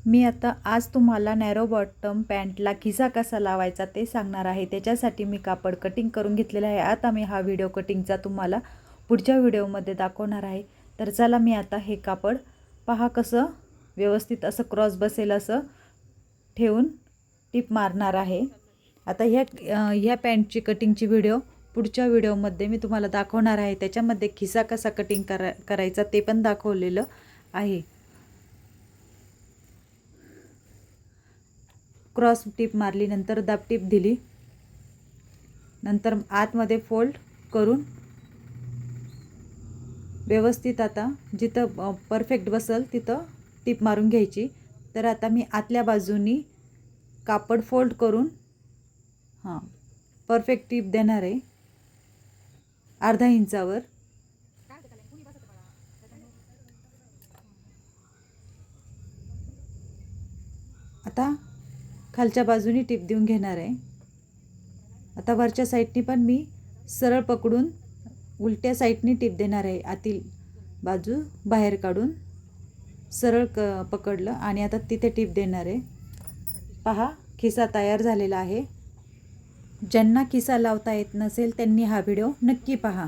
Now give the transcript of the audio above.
मी आता आज तुम्हाला नॅरो बॉटम पॅन्टला खिसा कसा लावायचा ते सांगणार आहे। त्याच्यासाठी मी कापड कटिंग करून घेतलेला आहे। आता मी हा व्हिडिओ कटिंगचा तुम्हाला पुढच्या व्हिडिओमध्ये दाखवणार आहे। तर चला मी आता हे कापड पहा कसं व्यवस्थित असं क्रॉस बसेल असं ठेवून टिप मारणार आहे। आता ह्या पॅन्टची कटिंगची व्हिडिओ पुढच्या व्हिडिओमध्ये मी तुम्हाला दाखवणार आहे। त्याच्यामध्ये खिसा कसा कटिंग करायचा ते पण दाखवलेलं आहे। क्रॉस टिप मारली, नंतर दाब टिप दिली, नंतर आतमध्ये फोल्ड करून व्यवस्थित आता जिथं परफेक्ट बसल तिथं टिप मारून घ्यायची। तर आता मी आतल्या बाजूनी कापड फोल्ड करून परफेक्ट टिप देणार आहे अर्धा इंचावर। आता खालच्या बाजूनी टिप देऊन घेणार आहे। आता वरच्या साईडनी पण मी सरळ पकडून उलट्या साईडनी टिप देणार आहे। आतील बाजू बाहेर काढून सरळ पकडलं आणि आता तिथे टिप देणार आहे। पहा खिसा तयार झालेला आहे। ज्यांना खिसा लावता येत नसेल त्यांनी हा व्हिडिओ नक्की पहा।